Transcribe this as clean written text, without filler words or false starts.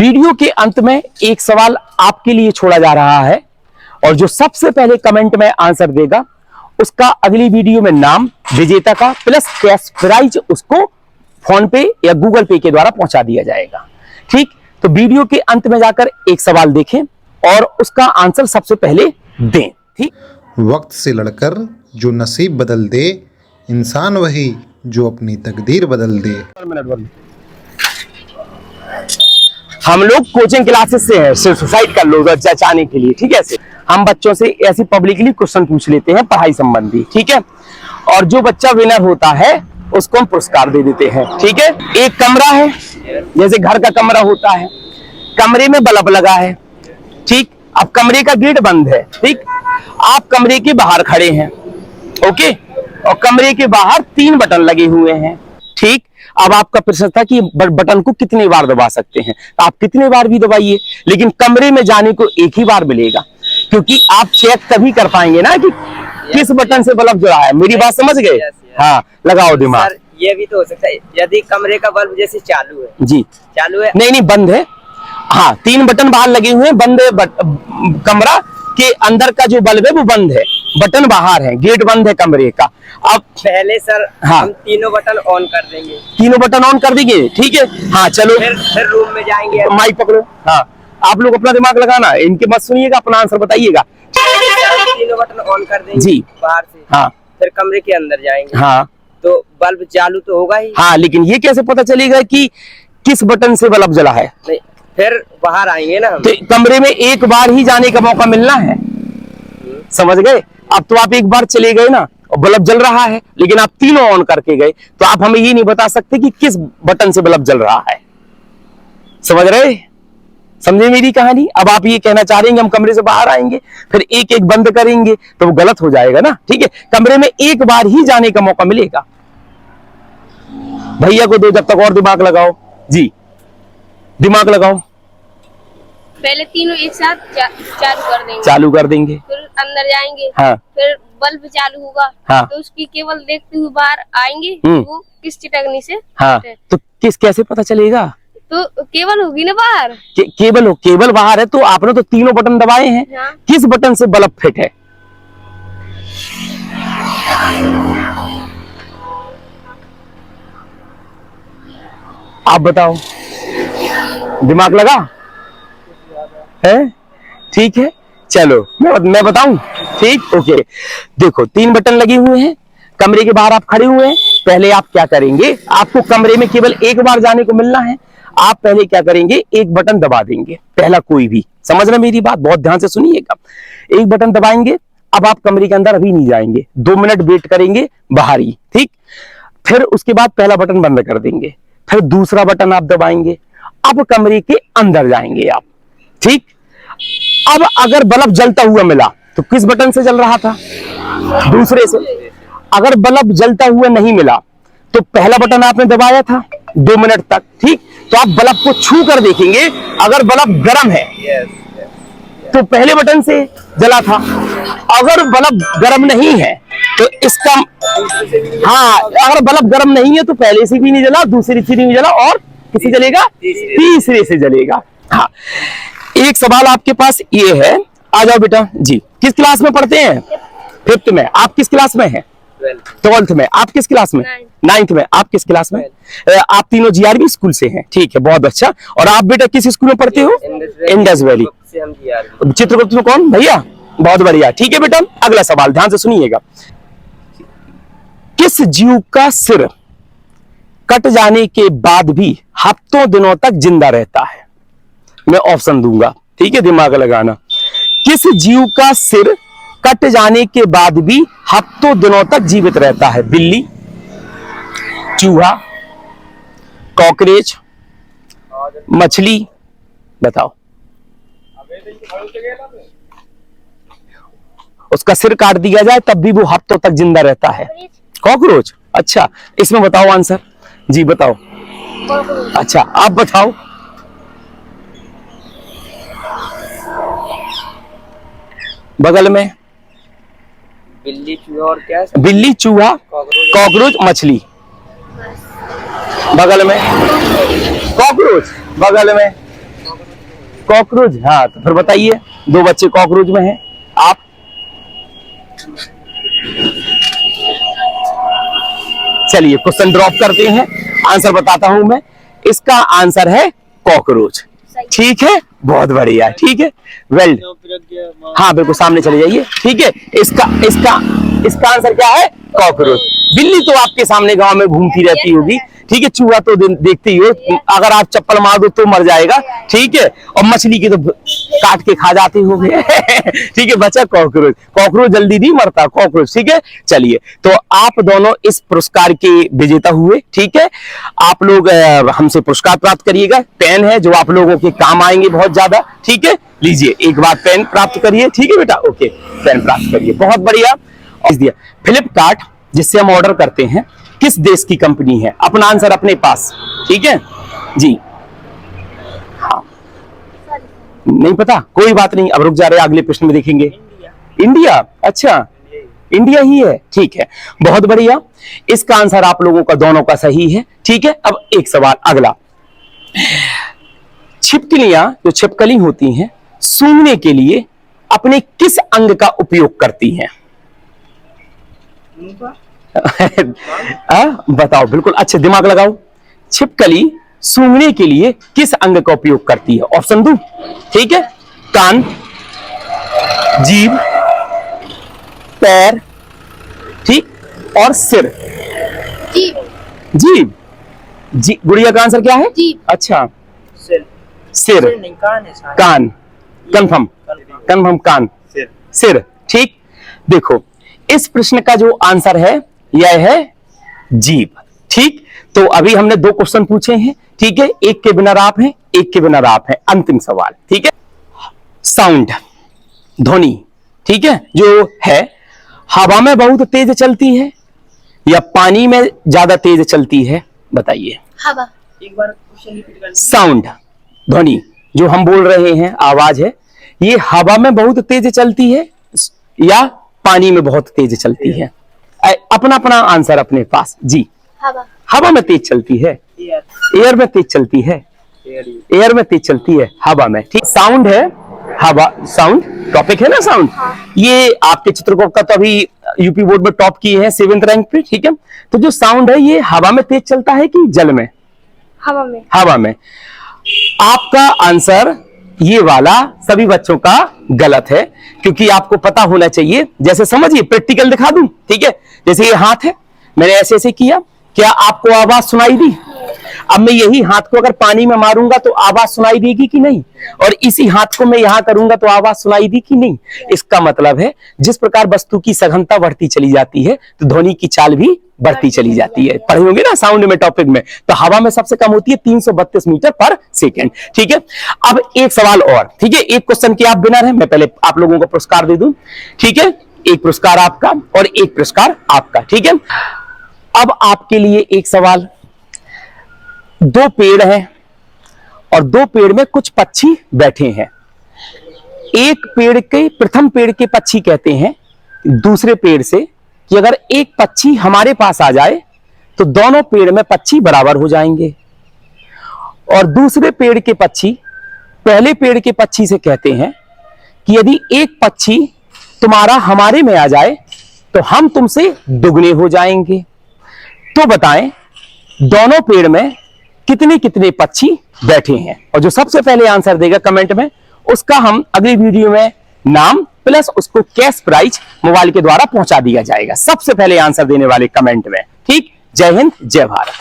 Video के अंत में एक सवाल आपके लिए छोड़ा जा रहा है और जो सबसे पहले कमेंट में आंसर देगा उसका अगली वीडियो में नाम विजेता का प्लस कैश प्राइज उसको फोन पे या गूगल पे के द्वारा पहुंचा दिया जाएगा। ठीक, तो वीडियो के अंत में जाकर एक सवाल देखें और उसका आंसर सबसे पहले दें। ठीक, वक्त से लड़कर जो नसीब बदल दे, इंसान वही जो अपनी तकदीर बदल दे। हम लोग कोचिंग क्लासेस से हैं सुसाइड कर लो बचाने के लिए। ठीक है, हम बच्चों से ऐसी पब्लिकली क्वेश्चन पूछ लेते हैं पढ़ाई संबंधी। ठीक है, और जो बच्चा विनर होता है उसको हम पुरस्कार दे देते हैं। ठीक है, एक कमरा है, जैसे घर का कमरा होता है, कमरे में बल्ब लगा है। ठीक, अब कमरे का गेट बंद है। ठीक, आप कमरे के बाहर खड़े हैं। ओके, और कमरे के बाहर 3 बटन लगे हुए हैं। ठीक, अब आपका प्रश्न था कि बटन को कितनी बार दबा सकते हैं, तो आप कितने बार भी दबाइए, लेकिन कमरे में जाने को एक ही बार मिलेगा, क्योंकि आप चेक तभी कर पाएंगे ना कि किस बटन से बल्ब जुड़ा है। मेरी बात समझ गए? हाँ, लगाओ दिमाग। सर, ये भी तो हो सकता है यदि कमरे का बल्ब जैसे चालू है। जी, चालू है? नहीं बंद है। हाँ, 3 बटन बाहर लगे हुए हैं, बंद है। कमरा के अंदर का जो बल्ब है वो बंद है, बटन बाहर है, गेट बंद है कमरे का। अब पहले सर, हाँ, हम तीनों बटन ऑन कर देंगे। तीनों बटन ऑन कर देंगे। ठीक है, हाँ चलो, फिर रूम में जाएंगे। माइक पकड़ो। हाँ, आप लोग अपना दिमाग लगाना, इनके मत सुनिएगा, अपना आंसर बताइएगा। तीनों बटन ऑन कर देंगे जी बाहर से। हाँ, फिर कमरे के अंदर जाएंगे। हाँ, तो बल्ब चालू तो होगा ही। हाँ, लेकिन ये कैसे पता चलेगा कि किस बटन से बल्ब जला है? नहीं, फिर बाहर आएंगे ना हम। तो कमरे में एक बार ही जाने का मौका मिलना है, समझ गए? अब तो आप एक बार चले गए ना और बल्ब जल रहा है, लेकिन आप तीनों ऑन करके गए, तो आप हमें ये नहीं बता सकते कि किस बटन से बल्ब जल रहा है। समझ रहे? समझे मेरी कहानी? अब आप ये कहना चाह रहे हैं कि हम कमरे से बाहर आएंगे फिर एक एक बंद करेंगे, तो वो गलत हो जाएगा ना। ठीक है, कमरे में एक बार ही जाने का मौका मिलेगा। भैया को दो जब तक और दिमाग लगाओ। जी, दिमाग लगाओ। पहले तीनों एक साथ चालू कर देंगे, फिर अंदर जाएंगे। हाँ, फिर बल्ब चालू होगा। हाँ, तो उसकी केबल देखते हुए बाहर आएंगे। वो किस चिटकनी से? हाँ, तो कैसे पता चलेगा? तो केबल होगी ना बाहर। केबल बाहर है, तो आपने तो तीनों बटन दबाए हैं। हाँ। किस बटन से बल्ब फिट है? आप बताओ, दिमाग लगा है? ठीक है, चलो मैं बताऊं। ठीक, ओके, देखो 3 बटन लगे हुए हैं, कमरे के बाहर आप खड़े हुए हैं। पहले आप क्या करेंगे, आपको कमरे में केवल एक बार जाने को मिलना है। आप पहले क्या करेंगे, एक बटन दबा देंगे, पहला कोई भी। समझना मेरी बात, बहुत ध्यान से सुनिएगा। एक बटन दबाएंगे, अब आप कमरे के अंदर अभी नहीं जाएंगे, 2 मिनट वेट करेंगे बाहर ही। ठीक, फिर उसके बाद पहला बटन बंद कर देंगे, फिर दूसरा बटन आप दबाएंगे, अब कमरे के अंदर जाएंगे आप। ठीक, अब अगर बल्ब जलता हुआ मिला तो किस बटन से जल रहा था? दूसरे से। अगर बल्ब जलता हुआ नहीं मिला तो पहला बटन आपने दबाया था 2 मिनट तक। ठीक, तो आप बल्ब को छू कर देखेंगे, अगर बल्ब गर्म है तो पहले बटन से जला था, अगर बल्ब गर्म नहीं है तो इसका हाँ, अगर बल्ब गर्म नहीं है तो पहले से भी नहीं जला, दूसरे से नहीं जला, और किसी जलेगा? तीसरे से जलेगा। हाँ, एक सवाल आपके पास ये है, आ जाओ बेटा जी। किस क्लास में पढ़ते हैं? 5th में। आप किस क्लास में हैं? 12th में। आप किस क्लास में? 9th में। आप किस क्लास में? आप तीनों जीआरबी स्कूल से हैं। ठीक है, बहुत अच्छा। और आप बेटा किस स्कूल में पढ़ते हो? Indus valley. चित्रगुप्त में कौन भैया? बहुत बढ़िया। ठीक है बेटा, अगला सवाल ध्यान से सुनिएगा। किस जीव का सिर कट जाने के बाद भी हफ्तों दिनों तक जिंदा रहता है? मैं ऑप्शन दूंगा, ठीक है, दिमाग लगाना। किस जीव का सिर कट जाने के बाद भी हफ्तों दिनों तक जीवित रहता है? बिल्ली, चूहा, कॉकरोच, मछली, बताओ। उसका सिर काट दिया जाए तब भी वो हफ्तों तक जिंदा रहता है। कॉकरोच। अच्छा, इसमें बताओ आंसर। जी बताओ। अच्छा, आप बताओ। बगल में बिल्ली, चूहा और क्या? बिल्ली, चूहा, कॉकरोच, मछली। बगल में कॉकरोच, बगल में कॉकरोच, हाँ तो फिर बताइए, 2 बच्चे कॉकरोच में हैं, आप चलिए क्वेश्चन ड्रॉप करते हैं, आंसर बताता हूं मैं। इसका आंसर है कॉकरोच। ठीक है, बहुत बढ़िया, ठीक है, वेल, हाँ बिल्कुल सामने चले जाइए। ठीक है, इसका इसका इसका आंसर क्या है? कॉकरोच। बिल्ली तो आपके सामने गांव में घूमती रहती होगी, ठीक है, चूहा तो देखते ही हो, अगर आप चप्पल मार दो तो मर जाएगा, ठीक है, और मछली की तो काट के खा जाते होंगे। ठीक है, बचा कॉकरोच। कॉकरोच जल्दी नहीं मरता, कॉकरोच। ठीक है, चलिए, तो आप दोनों इस पुरस्कार के विजेता हुए। ठीक है, आप लोग हमसे पुरस्कार प्राप्त करिएगा, पेन है जो आप लोगों के काम आएंगे बहुत ज्यादा। ठीक है, लीजिए एक बार पेन प्राप्त करिए। ठीक है बेटा, ओके, पेन प्राप्त करिए, बहुत बढ़िया। दिया फ्लिपकार्ट, जिससे हम ऑर्डर करते हैं, किस देश की कंपनी है? अपना आंसर अपने पास। ठीक है जी, हाँ नहीं पता, कोई बात नहीं, अब रुक जा रहे, अगले प्रश्न में देखेंगे। इंडिया, अच्छा इंडिया ही है, ठीक है, बहुत बढ़िया। इसका आंसर आप लोगों का दोनों का सही है। ठीक है, अब एक सवाल अगला। छिपकलियां जो छिपकली होती हैं, सूंघने के लिए अपने किस अंग का उपयोग करती हैं? बताओ, बिल्कुल अच्छे दिमाग लगाओ। छिपकली सूंघने के लिए किस अंग का उपयोग करती है? ऑप्शन दो, ठीक है, कान, जीभ, पैर, ठीक, और सिर। जीभ। जीभ, जी, गुड़िया का आंसर क्या है? जीभ। अच्छा, सिर। सिर नहीं, कान है शायद। कान, कंफर्म, कंफर्म, कान, सिर। ठीक, देखो इस प्रश्न का जो आंसर है यह है जीभ। ठीक, तो अभी हमने 2 क्वेश्चन पूछे हैं, ठीक है, एक के विनर आप हैं, एक के विनर आप हैं। अंतिम सवाल, ठीक है, साउंड, ध्वनि, ठीक है, जो है हवा में बहुत तेज चलती है या पानी में ज्यादा तेज चलती है? बताइए। हवा। एक बार क्वेश्चन रिपीट कर। साउंड, ध्वनि जो हम बोल रहे हैं, आवाज है, ये हवा में बहुत तेज चलती है या पानी में बहुत तेज चलती है? अपना अपना आंसर अपने पास जी। हवा। हवा में तेज चलती है, एयर में तेज चलती है, एयर में तेज चलती है, हवा में। ठीक, साउंड है, हवा, साउंड टॉपिक है ना, साउंड। ये आपके चित्रकूट का तो अभी यूपी बोर्ड में टॉप किए हैं 7th रैंक पे। ठीक है, तो जो साउंड है ये हवा में तेज चलता है कि जल में? हवा में। हवा में। आपका आंसर ये वाला सभी बच्चों का गलत है, क्योंकि आपको पता होना चाहिए। जैसे समझिए, प्रैक्टिकल दिखा दूं, ठीक है, जैसे ये हाथ है, मैंने ऐसे ऐसे किया, क्या आपको आवाज सुनाई दी? अब मैं यही हाथ को अगर पानी में मारूंगा तो आवाज सुनाई देगी कि नहीं? और इसी हाथ को मैं यहां करूंगा तो आवाज सुनाई दी कि नहीं? इसका मतलब है जिस प्रकार वस्तु की सघनता बढ़ती चली जाती है तो ध्वनि की चाल भी बढ़ती चली जाती है। पढ़े होंगे ना साउंड में टॉपिक में, तो हवा में सबसे कम होती है 332 मीटर पर सेकेंड। ठीक है, अब एक सवाल और, ठीक है, एक क्वेश्चन के आप विनर हैं, मैं पहले आप लोगों को पुरस्कार दे दूं। ठीक है, एक पुरस्कार आपका और एक पुरस्कार आपका। ठीक है, अब आपके लिए एक सवाल। 2 पेड़ हैं और 2 पेड़ में कुछ पक्षी बैठे हैं। एक पेड़ के, प्रथम पेड़ के पक्षी कहते हैं दूसरे पेड़ से कि अगर एक पक्षी हमारे पास आ जाए तो दोनों पेड़ में पक्षी बराबर हो जाएंगे। और दूसरे पेड़ के पक्षी पहले पेड़ के पक्षी से कहते हैं कि यदि एक पक्षी तुम्हारा हमारे में आ जाए तो हम तुमसे दुगने हो जाएंगे। तो बताएं दोनों पेड़ में कितने कितने पक्षी बैठे हैं? और जो सबसे पहले आंसर देगा कमेंट में, उसका हम अगली वीडियो में नाम प्लस उसको कैश प्राइज मोबाइल के द्वारा पहुंचा दिया जाएगा, सबसे पहले आंसर देने वाले कमेंट में। ठीक, जय हिंद, जय भारत।